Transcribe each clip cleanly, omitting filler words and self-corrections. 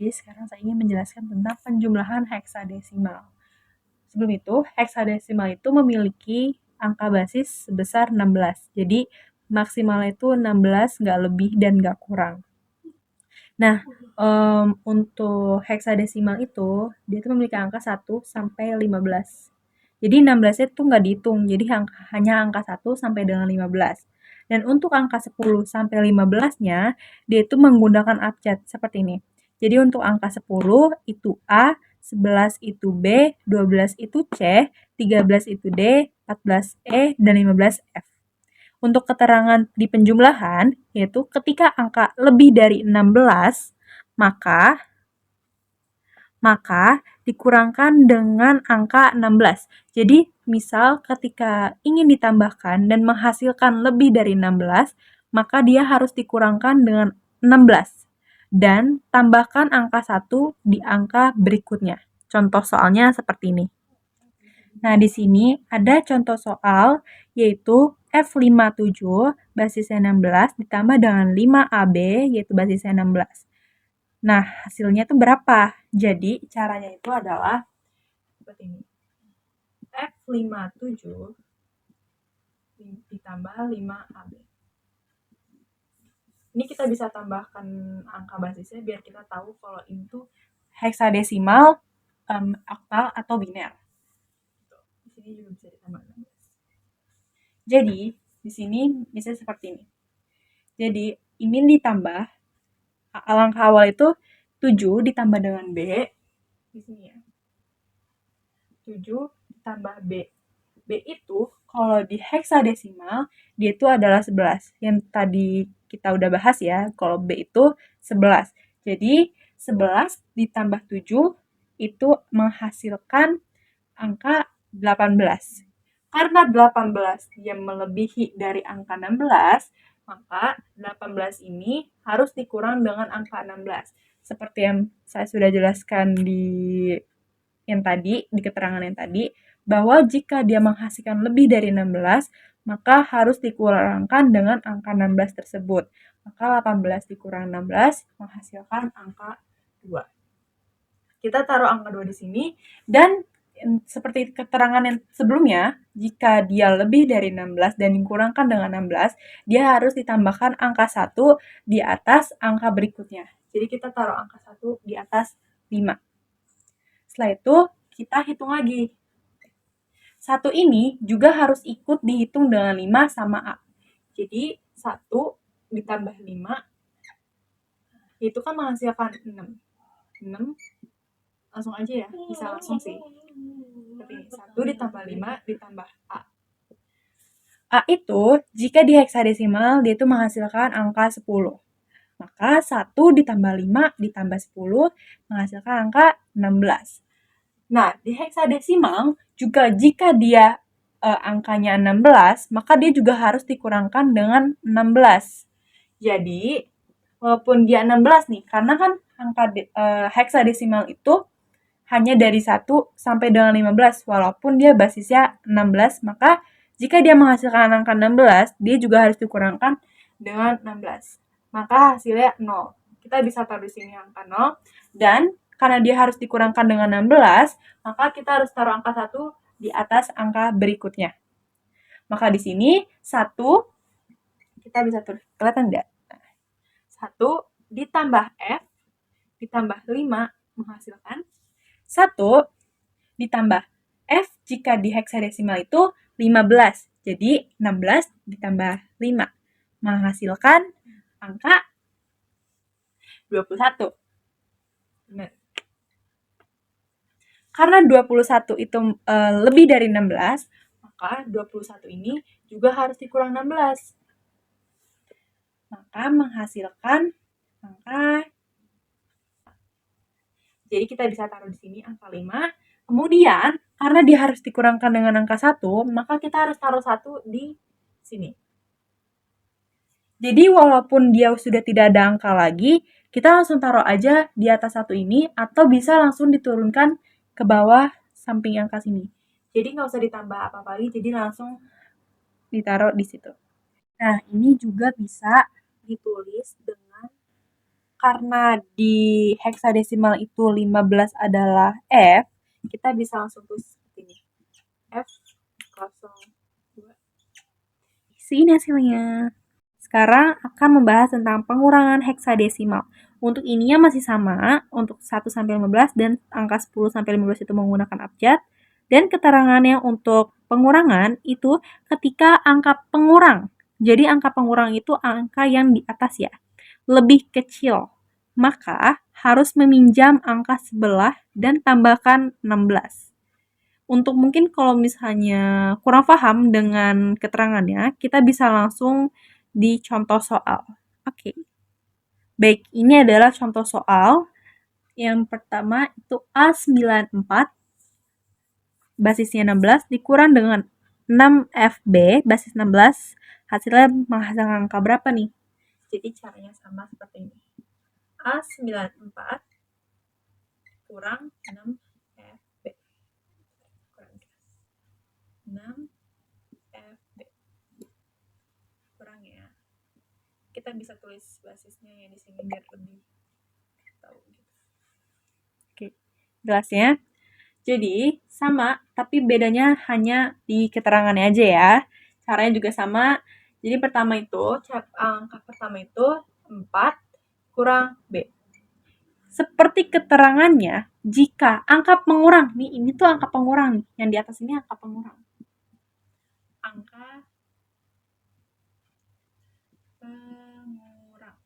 Jadi sekarang saya ingin menjelaskan tentang penjumlahan heksadesimal. Sebelum itu, heksadesimal itu memiliki angka basis sebesar 16. Jadi maksimalnya itu 16, nggak lebih dan nggak kurang. Nah, untuk heksadesimal itu, dia itu memiliki angka 1 sampai 15. Jadi 16-nya itu nggak dihitung, jadi hanya angka 1 sampai dengan 15. Dan untuk angka 10 sampai 15-nya, dia itu menggunakan abjad seperti ini. Jadi untuk angka 10 itu A, 11 itu B, 12 itu C, 13 itu D, 14 E, dan 15 F. Untuk keterangan di penjumlahan, yaitu ketika angka lebih dari 16, maka dikurangkan dengan angka 16. Jadi, misal ketika ingin ditambahkan dan menghasilkan lebih dari 16, maka dia harus dikurangkan dengan 16. Dan tambahkan angka 1 di angka berikutnya. Contoh soalnya seperti ini. Nah, di sini ada contoh soal, yaitu F57 basisnya 16 ditambah dengan 5AB, yaitu basisnya 16. Nah, hasilnya itu berapa? Jadi, caranya itu adalah seperti ini. F57 ditambah 5AB. Ini kita bisa tambahkan angka basisnya biar kita tahu kalau itu heksadesimal, oktal, atau biner. Di sini juga bisa ditambahkan. Jadi, di sini bisa seperti ini. Jadi, ini ditambah, langkah awal itu 7 ditambah dengan B, di sini ya. 7 ditambah B. B itu kalau di heksadesimal, dia itu adalah 11. Yang tadi kita udah bahas ya, kalau B itu 11. Jadi, 11 ditambah 7 itu menghasilkan angka 18. Karena 18 dia melebihi dari angka 16, maka 18 ini harus dikurang dengan angka 16. Seperti yang saya sudah jelaskan di keterangan yang tadi, bahwa jika dia menghasilkan lebih dari 16, maka harus dikurangkan dengan angka 16 tersebut. Maka 18 dikurang 16 menghasilkan angka 2. Kita taruh angka 2 di sini, dan seperti keterangan yang sebelumnya, jika dia lebih dari 16 dan dikurangkan dengan 16, dia harus ditambahkan angka 1 di atas angka berikutnya. Jadi kita taruh angka 1 di atas 5. Setelah itu, kita hitung lagi. 1 ini juga harus ikut dihitung dengan 5 sama A. Jadi 1 ditambah 5 itu kan menghasilkan 6. 6 langsung aja ya, bisa langsung sih. Seperti ini, 1 ditambah 5 ditambah A. A itu jika di heksadesimal dia itu menghasilkan angka 10. Maka 1 ditambah 5 ditambah 10 menghasilkan angka 16. Nah, di heksadesimal juga jika dia angkanya 16, maka dia juga harus dikurangkan dengan 16. Jadi, walaupun dia 16 nih, karena kan angka heksadesimal itu hanya dari 1 sampai dengan 15, walaupun dia basisnya 16, maka jika dia menghasilkan angka 16, dia juga harus dikurangkan dengan 16. Maka hasilnya 0. Kita bisa taruh di sini angka 0, dan karena dia harus dikurangkan dengan 16, maka kita harus taruh angka 1 di atas angka berikutnya. Maka di sini 1, kita bisa tulis, kelihatan enggak? 1 ditambah F ditambah 5 menghasilkan 1 ditambah F jika di heksadesimal itu 15. Jadi 16 ditambah 5 menghasilkan angka 21. Benar. Karena 21 itu lebih dari 16, maka 21 ini juga harus dikurang 16. Maka menghasilkan angka, jadi kita bisa taruh di sini angka 5. Kemudian, karena dia harus dikurangkan dengan angka 1, maka kita harus taruh 1 di sini. Jadi, walaupun dia sudah tidak ada angka lagi, kita langsung taruh aja di atas 1 ini, atau bisa langsung diturunkan ke bawah samping angka sini. Jadi, nggak usah ditambah apa-apa lagi, jadi langsung ditaruh di situ. Nah, ini juga bisa ditulis dengan karena di heksadesimal itu 15 adalah F, kita bisa langsung tulis seperti ini. F02. Ini hasilnya. Sekarang akan membahas tentang pengurangan heksadesimal. Untuk ininya masih sama, untuk 1 sampai 15 dan angka 10 sampai 15 itu menggunakan abjad. Dan keterangannya untuk pengurangan itu ketika angka pengurang. Jadi angka pengurang itu angka yang di atas ya, lebih kecil. Maka harus meminjam angka sebelah dan tambahkan 16. Untuk mungkin kalau misalnya kurang paham dengan keterangannya, kita bisa langsung di contoh soal. Oke. Baik, ini adalah contoh soal. Yang pertama itu A94 basisnya 16 dikurang dengan 6FB basis 16, hasilnya menghasilkan angka berapa nih? Jadi caranya sama seperti ini. A94 kurang 6FB. Kurang 6FB. Kurang ya. Kita bisa tulis basisnya ya di sini biar lebih tahu gitu. Oke, jelas ya? Jadi sama, tapi bedanya hanya di keterangannya aja ya. Caranya juga sama. Jadi pertama itu, angka pertama itu 4 kurang B. Seperti keterangannya, jika angka pengurang, nih ini tuh angka pengurang nih, yang di atas ini angka pengurang. Angka pengurang.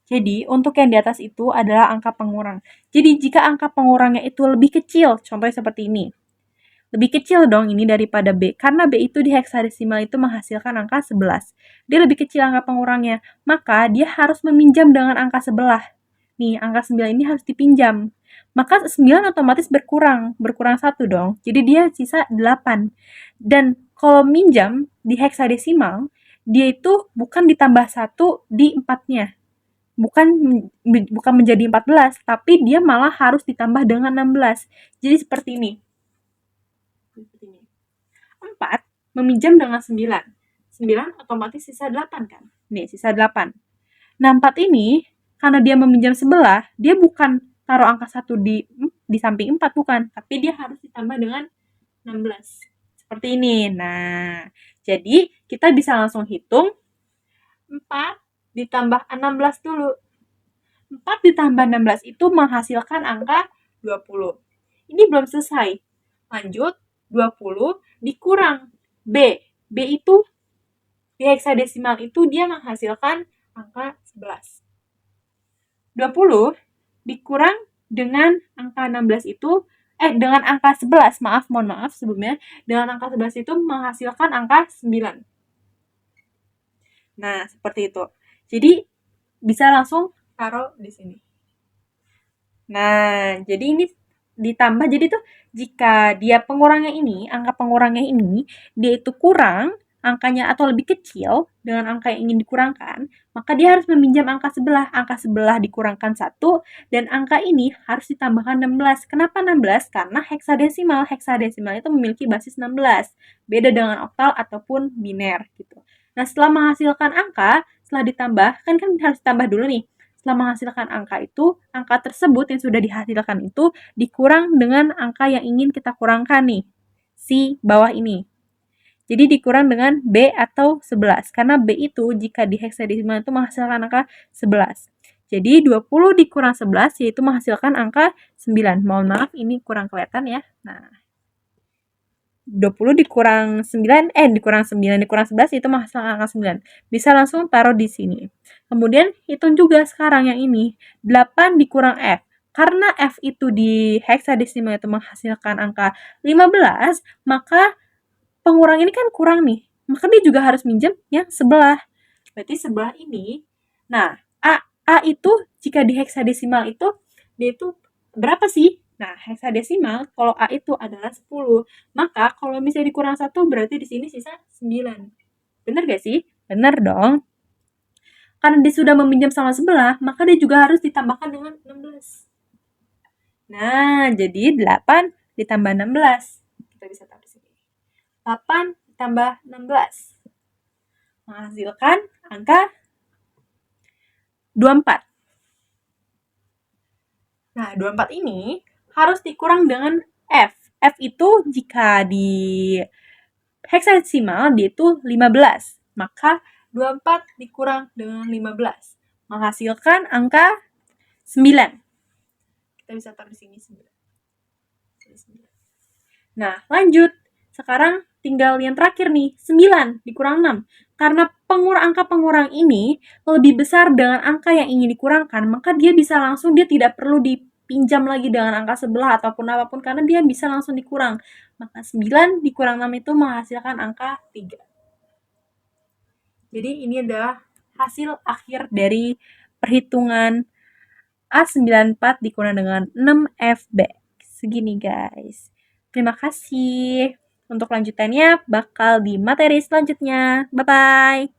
Jadi, untuk yang di atas itu adalah angka pengurang. Jadi, jika angka pengurangnya itu lebih kecil, contohnya seperti ini. Lebih kecil dong ini daripada B, karena B itu di heksadesimal itu menghasilkan angka 11. Dia lebih kecil angka pengurangnya, maka dia harus meminjam dengan angka sebelah. Nih, angka 9 ini harus dipinjam. Maka 9 otomatis berkurang 1 dong. Jadi dia sisa 8. Dan kalau minjam di heksadesimal, dia itu bukan ditambah 1 di 4-nya. Bukan menjadi 14, tapi dia malah harus ditambah dengan 16. Jadi seperti ini. 4 meminjam dengan 9. 9 otomatis sisa 8 kan? Nih, sisa 8. Nah, 4 ini, karena dia meminjam sebelah, dia bukan taruh angka 1 di samping 4, bukan. Tapi dia harus ditambah dengan 16. Seperti ini. Nah, jadi kita bisa langsung hitung 4 ditambah 16 dulu. 4 ditambah 16 itu menghasilkan angka 20. Ini belum selesai. Lanjut, 20 dikurang B. B itu di heksadesimal itu dia menghasilkan angka 11. 20 dikurang dengan angka 16 itu, dengan angka 11, mohon maaf sebelumnya, dengan angka 11 itu menghasilkan angka 9. Nah, seperti itu. Jadi, bisa langsung taruh di sini. Nah, jadi ini ditambah, jadi tuh jika dia pengurangnya ini, angka pengurangnya ini, dia itu kurang angkanya atau lebih kecil dengan angka yang ingin dikurangkan, maka dia harus meminjam angka sebelah. Angka sebelah dikurangkan 1, dan angka ini harus ditambahkan 16. Kenapa 16? Karena heksadesimal. Heksadesimal itu memiliki basis 16. Beda dengan oktal ataupun biner gitu. Nah, setelah menghasilkan angka, setelah ditambah, kan harus ditambah dulu nih. Setelah menghasilkan angka itu, angka tersebut yang sudah dihasilkan itu dikurang dengan angka yang ingin kita kurangkan nih, si bawah ini. Jadi dikurang dengan B atau 11, karena B itu jika di heksadesimal itu menghasilkan angka 11. Jadi 20 dikurang 11 yaitu menghasilkan angka 9. Mohon maaf ini kurang kelihatan ya. Nah, 20 dikurang 9, dikurang 11 itu menghasilkan angka 9. Bisa langsung taruh di sini. Kemudian hitung juga sekarang yang ini. 8 dikurang F. Karena F itu di heksadesimal itu menghasilkan angka 15, maka pengurang ini kan kurang nih. Maka dia juga harus minjem yang sebelah. Berarti sebelah ini, nah, A itu jika di heksadesimal itu, dia itu berapa sih? Nah, heksadesimal kalau A itu adalah 10. Maka kalau misalnya dikurang 1 berarti di sini sisa 9. Benar gak sih? Benar dong. Karena dia sudah meminjam sama sebelah, maka dia juga harus ditambahkan dengan 16. Nah, jadi 8 ditambah 16. Kita bisa taruh di sini. 8 ditambah 16. Menghasilkan angka 24. Nah, 24 ini harus dikurang dengan F. F itu jika di heksadesimal dia itu 15. Maka 24 dikurang dengan 15 menghasilkan angka 9. Kita bisa taruh di sini 9. Nah, lanjut. Sekarang tinggal yang terakhir nih, 9 dikurang 6. Karena angka pengurang ini lebih besar dengan angka yang ingin dikurangkan, maka dia bisa langsung, dia tidak perlu dipinjam lagi dengan angka sebelah ataupun apapun, karena dia bisa langsung dikurang. Maka 9 dikurang 6 itu menghasilkan angka 3. Jadi ini adalah hasil akhir dari perhitungan A94 dikurang dengan 6FB. Segini guys. Terima kasih. Untuk lanjutannya bakal di materi selanjutnya. Bye-bye.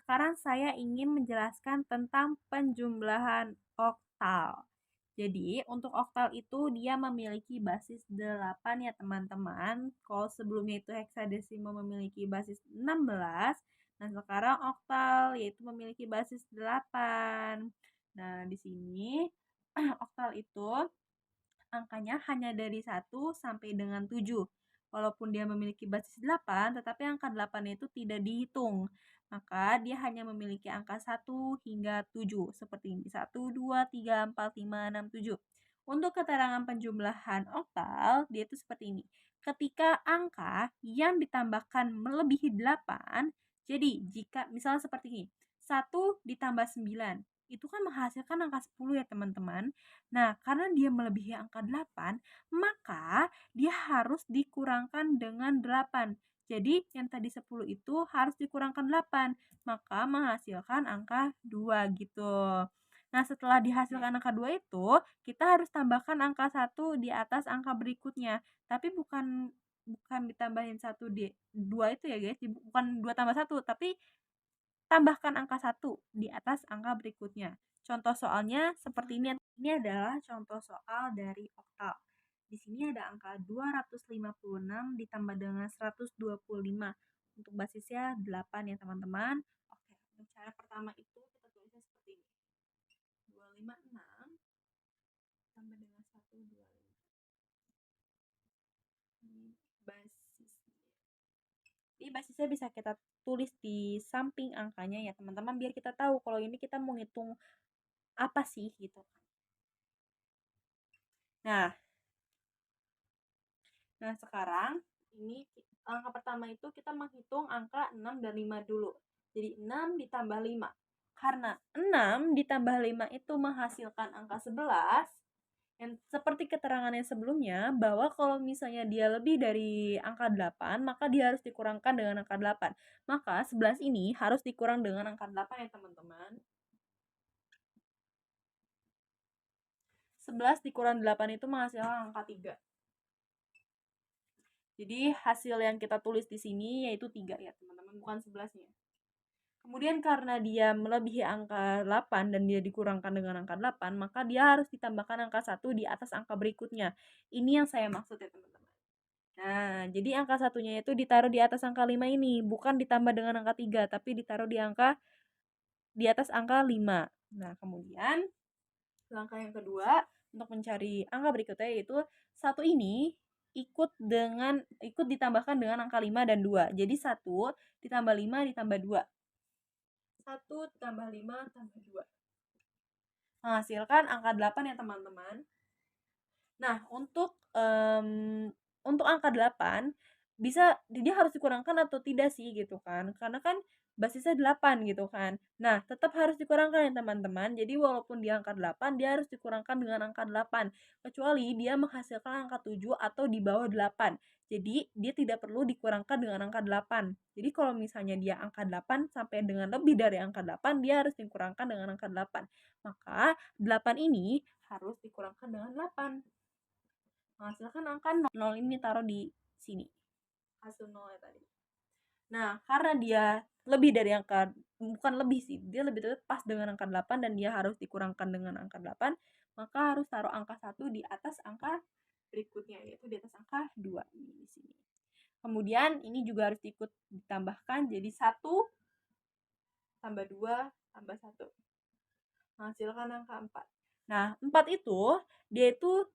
Sekarang saya ingin menjelaskan tentang penjumlahan oktal. Jadi, untuk oktal itu dia memiliki basis 8 ya teman-teman. Kalau sebelumnya itu heksadesimal memiliki basis 16, nah sekarang oktal yaitu memiliki basis 8. Nah, di sini oktal itu angkanya hanya dari 1 sampai dengan 7. Walaupun dia memiliki basis 8, tetapi angka 8 itu tidak dihitung. Maka dia hanya memiliki angka 1 hingga 7. Seperti ini. 1, 2, 3, 4, 5, 6, 7. Untuk keterangan penjumlahan oktal, dia itu seperti ini. Ketika angka yang ditambahkan melebihi 8, jadi jika misalnya seperti ini. 1 ditambah 9. Itu kan menghasilkan angka 10 ya teman-teman. Nah, karena dia melebihi angka 8, maka dia harus dikurangkan dengan 8. Jadi, yang tadi 10 itu harus dikurangkan 8, maka menghasilkan angka 2 gitu. Nah, setelah dihasilkan angka 2 itu, kita harus tambahkan angka 1 di atas angka berikutnya. Tapi bukan ditambahin 1 di 2 itu ya guys, bukan 2 tambah 1, tapi tambahkan angka 1 di atas angka berikutnya. Contoh soalnya seperti ini. Ini adalah contoh soal dari oktal. Di sini ada angka 256 ditambah dengan 125. Untuk basisnya 8 ya teman-teman. Oke, untuk cara pertama itu kita tulisnya seperti ini. 256 tambah dengan 125. Ini basisnya. Jadi basisnya bisa kita tulis di samping angkanya ya teman-teman, biar kita tahu kalau ini kita mau ngitung apa sih gitu. Nah, sekarang ini angka pertama itu kita menghitung angka 6 dan 5 dulu. Jadi 6 ditambah 5. Karena 6 ditambah 5 itu menghasilkan angka 11. Dan seperti keterangan yang sebelumnya, bahwa kalau misalnya dia lebih dari angka 8, maka dia harus dikurangkan dengan angka 8. Maka 11 ini harus dikurang dengan angka 8 ya teman-teman. 11 dikurang 8 itu menghasilkan angka 3. Jadi hasil yang kita tulis di sini yaitu 3 ya teman-teman, bukan 11-nya. Kemudian karena dia melebihi angka 8 dan dia dikurangkan dengan angka 8, maka dia harus ditambahkan angka 1 di atas angka berikutnya. Ini yang saya maksud ya teman-teman. Nah, jadi angka satunya itu ditaruh di atas angka 5 ini, bukan ditambah dengan angka 3, tapi ditaruh di atas angka 5. Nah, kemudian langkah yang kedua untuk mencari angka berikutnya yaitu 1 ini ikut ditambahkan dengan angka 5 dan 2. Jadi 1 ditambah 5 ditambah 2. 1 tambah 5 tambah 2. Menghasilkan angka 8 ya teman-teman. Nah, untuk angka 8 dia harus dikurangkan atau tidak sih gitu kan. Karena kan basisnya 8 gitu kan. Nah, tetap harus dikurangkan ya teman-teman. Jadi walaupun dia angka 8, dia harus dikurangkan dengan angka 8. Kecuali dia menghasilkan angka 7 atau di bawah 8. Jadi, dia tidak perlu dikurangkan dengan angka 8. Jadi, kalau misalnya dia angka 8 sampai dengan lebih dari angka 8, dia harus dikurangkan dengan angka 8. Maka, 8 ini harus dikurangkan dengan 8. Menghasilkan angka 0 ini taruh di sini. Hasil 0 tadi. Nah, karena dia lebih dari angka, bukan lebih sih, dia lebih pas dengan angka 8 dan dia harus dikurangkan dengan angka 8, maka harus taruh angka 1 di atas angka berikutnya, yaitu di atas angka 2 di sini. Kemudian ini juga harus ikut ditambahkan, jadi 1 tambah 2 tambah 1. menghasilkan angka 4. Nah, 4 itu dia itu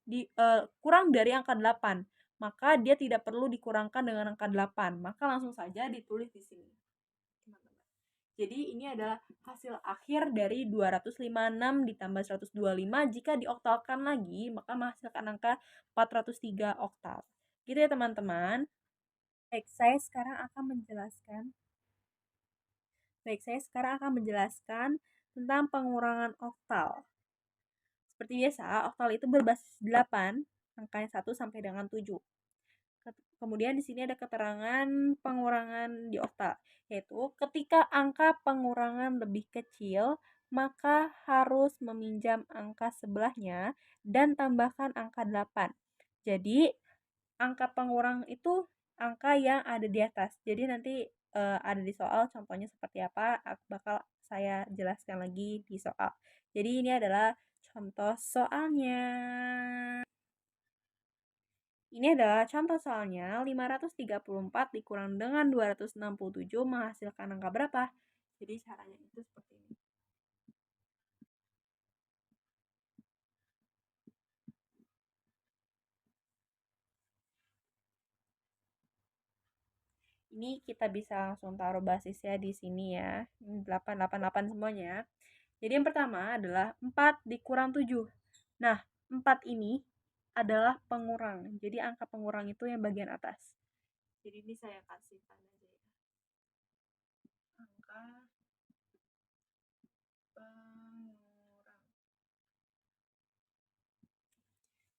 kurang dari angka 8. Maka dia tidak perlu dikurangkan dengan angka 8. Maka langsung saja ditulis di sini. Jadi ini adalah hasil akhir dari 256 ditambah 125. Jika dioktalkan lagi, maka menghasilkan angka 403 oktal. Gitu ya teman-teman. Baik, saya sekarang akan menjelaskan tentang pengurangan oktal. Seperti biasa, oktal itu berbasis 8, angkanya 1 sampai dengan 7. Kemudian di sini ada keterangan pengurangan di oktal, yaitu ketika angka pengurangan lebih kecil, maka harus meminjam angka sebelahnya dan tambahkan angka 8. Jadi, angka pengurang itu angka yang ada di atas. Jadi nanti ada di soal contohnya seperti apa, bakal saya jelaskan lagi di soal. Jadi ini adalah contoh soalnya. Ini adalah contoh soalnya, 534 dikurang dengan 267 menghasilkan angka berapa? Jadi caranya itu seperti ini. Ini kita bisa langsung taruh basisnya di sini ya. 888 semuanya. Jadi yang pertama adalah 4 dikurang 7. Nah, 4 ini adalah pengurang. Jadi angka pengurang itu yang bagian atas. Jadi ini saya kasih tanda aja ya. Angka pengurang.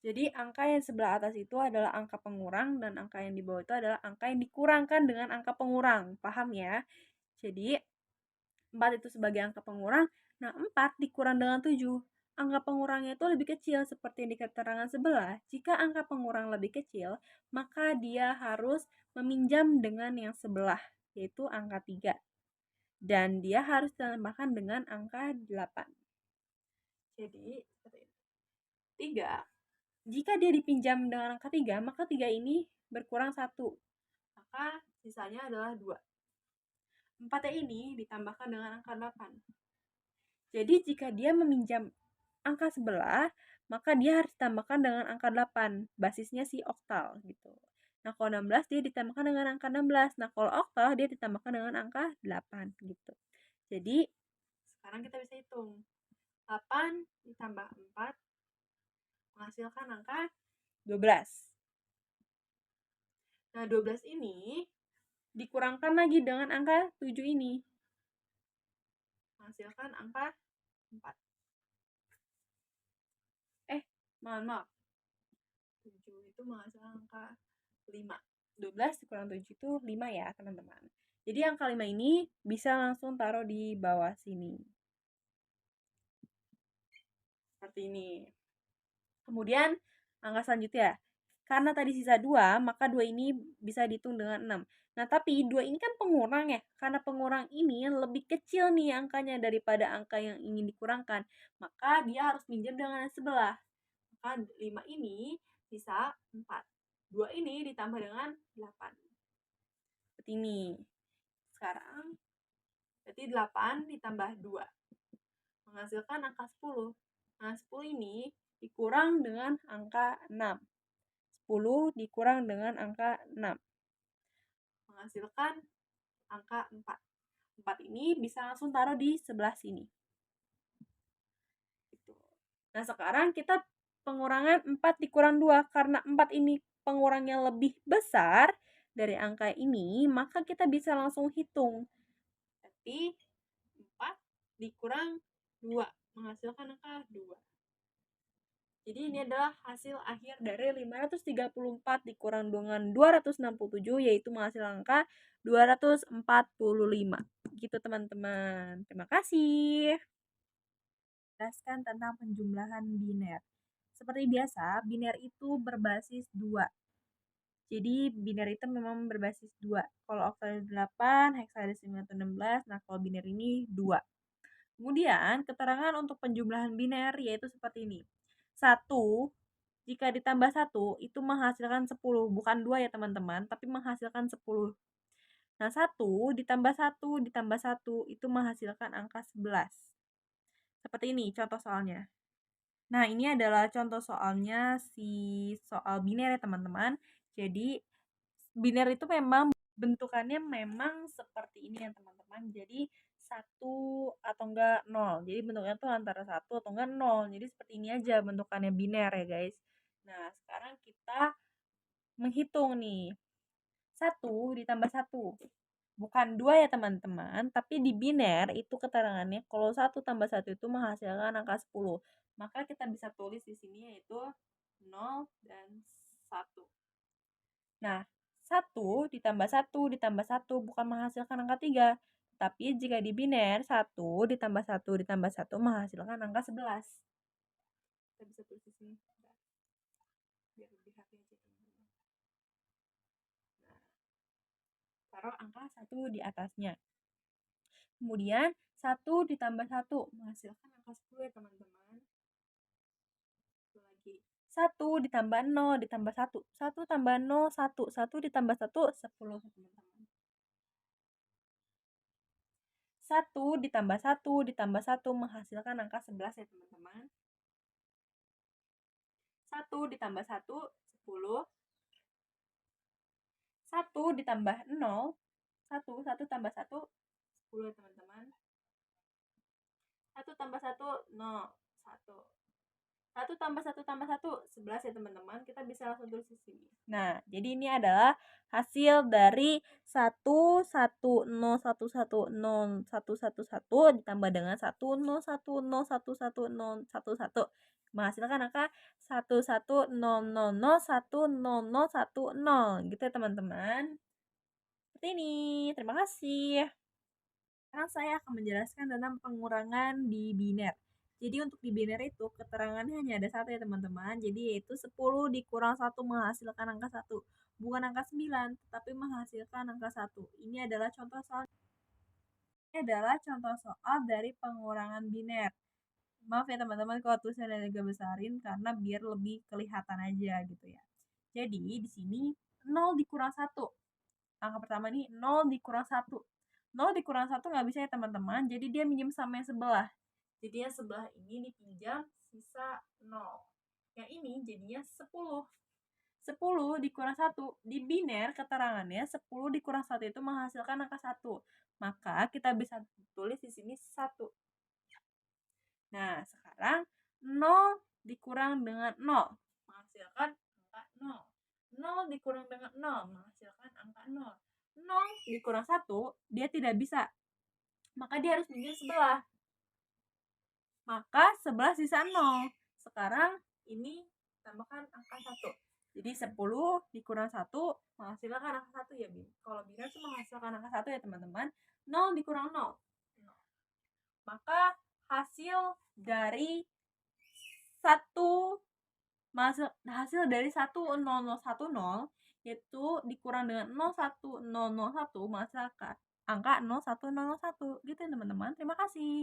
Jadi angka yang sebelah atas itu adalah angka pengurang dan angka yang di bawah itu adalah angka yang dikurangkan dengan angka pengurang. Paham ya? Jadi 4 itu sebagai angka pengurang. Nah, 4 dikurang dengan 7. Angka pengurangnya itu lebih kecil seperti yang di keterangan sebelah. Jika angka pengurang lebih kecil, maka dia harus meminjam dengan yang sebelah, yaitu angka 3. Dan dia harus ditambahkan dengan angka 8. Jadi, 3. Jika dia dipinjam dengan angka 3, maka 3 ini berkurang 1. Maka sisanya adalah 2. 4 ini ditambahkan dengan angka 8. Jadi jika dia meminjam angka sebelah, maka dia harus ditambahkan dengan angka 8. Basisnya si oktal gitu. Nah, kalau 16 dia ditambahkan dengan angka 16. Nah, kalau oktal dia ditambahkan dengan angka 8 gitu. Jadi sekarang kita bisa hitung. 8 ditambah 4 menghasilkan angka 12. Nah, 12 ini dikurangkan lagi dengan angka 7 ini. Menghasilkan angka 4. Maaf. 7 itu menghasilkan angka 5. 12 dikurang 7 itu 5 ya, teman-teman. Jadi angka 5 ini bisa langsung taruh di bawah sini. Seperti ini. Kemudian angka selanjutnya. Karena tadi sisa 2, maka 2 ini bisa dihitung dengan 6. Nah, tapi 2 ini kan pengurang ya. Karena pengurang ini lebih kecil nih angkanya daripada angka yang ingin dikurangkan. Maka dia harus minjem dengan yang sebelah. Maka 5 ini bisa 4. 2 ini ditambah dengan 8. Seperti ini. Sekarang, berarti 8 ditambah 2. Menghasilkan angka 10. Nah, 10 ini dikurang dengan angka 6. 10 dikurang dengan angka 6. Menghasilkan angka 4. 4 ini bisa langsung taruh di sebelah sini. Nah, sekarang kita pengurangan 4 dikurang 2. Karena 4 ini pengurangnya lebih besar dari angka ini, maka kita bisa langsung hitung. Berarti 4 dikurang 2 menghasilkan angka 2. Jadi ini adalah hasil akhir dari 534 dikurang dengan 267, yaitu menghasilkan angka 245. Gitu teman-teman. Terima kasih. Jelaskan tentang penjumlahan biner. Seperti biasa, biner itu berbasis 2. Jadi biner itu memang berbasis 2. Kalau oktal 8, heksadesimal itu 16, nah kalau biner ini 2. Kemudian, keterangan untuk penjumlahan biner yaitu seperti ini. 1, jika ditambah 1, itu menghasilkan 10. Bukan 2 ya teman-teman, tapi menghasilkan 10. Nah, 1 ditambah 1 ditambah 1, itu menghasilkan angka 11. Seperti ini contoh soalnya. Nah, ini adalah contoh soalnya si soal biner ya teman-teman. Jadi biner itu memang bentukannya memang seperti ini ya teman-teman. Jadi 1 atau enggak 0. Jadi bentuknya tuh antara 1 atau enggak 0. Jadi seperti ini aja bentukannya biner ya guys. Nah, sekarang kita menghitung nih. 1 ditambah 1. Bukan 2 ya teman-teman, tapi di biner itu keterangannya kalau 1 tambah 1 itu menghasilkan angka 10. Maka kita bisa tulis di sini yaitu 0 dan 1. Nah, 1 ditambah 1 ditambah 1 bukan menghasilkan angka 3. Tapi jika di biner 1 ditambah 1 ditambah 1 menghasilkan angka 11. Kita bisa tulis di sini. Biar lebih rapi aja teman-teman. Nah, taruh angka 1 di atasnya. Kemudian 1 ditambah 1 menghasilkan angka 10 ya teman-teman. Lagi. 1 ditambah 0 ditambah 1. 1 tambah 0, 1. 1 ditambah 1, 10 teman-teman. 1 ditambah 1 ditambah 1 menghasilkan angka 11 ya teman-teman. 1 ditambah 1, 10. 1 ditambah 0, 1. 1 tambah 1, 10 ya teman-teman. 1 tambah 1, 0, 1. 1 tambah 1 tambah 1, 11 ya teman-teman. Kita bisa langsung tulis di sini. Nah, jadi ini adalah hasil dari 1, 1, 0, 1, 1, 0, 1, 1, 1 ditambah dengan 1, 0, 1, 0, 1, 1, 0, 1, 1. Menghasilkan angka 1, 1, 0, 0, 0, 1, 0, 0, 1, 0. Gitu ya teman-teman. Seperti ini. Terima kasih. Sekarang saya akan menjelaskan tentang pengurangan di biner. Jadi untuk di biner itu keterangannya hanya ada satu ya teman-teman. Jadi yaitu 10 dikurang 1 menghasilkan angka 1. Bukan angka 9, tetapi menghasilkan angka 1. Ini adalah contoh soal dari pengurangan biner. Maaf ya teman-teman kalau tulisannya agak besarin karena biar lebih kelihatan aja gitu ya. Jadi di sini 0 dikurang 1. Angka pertama nih 0 dikurang 1. 0 dikurang 1 nggak bisa ya teman-teman. Jadi dia minjem sama yang sebelah. Jadi yang sebelah ini dipinjam sisa 0. Yang ini jadinya 10. 10 dikurang 1. Di biner keterangannya 10 dikurang 1 itu menghasilkan angka 1. Maka kita bisa tulis di sini 1. Nah, sekarang 0 dikurang dengan 0 menghasilkan angka 0. 0 dikurang dengan 0 menghasilkan angka 0. 0 dikurang 1 dia tidak bisa. Maka dia harus minjem sebelah. Maka 11 sisa 0. Sekarang ini tambahkan angka 1. Jadi 10 dikurang 1 menghasilkan angka 1 ya, Bin. Kalau biner itu menghasilkan angka 1 ya, teman-teman. 0 dikurang 0. Maka hasil dari 1,0010 yaitu dikurang dengan 0,1001 menghasilkan angka 0,1001 gitu ya teman-teman. Terima kasih.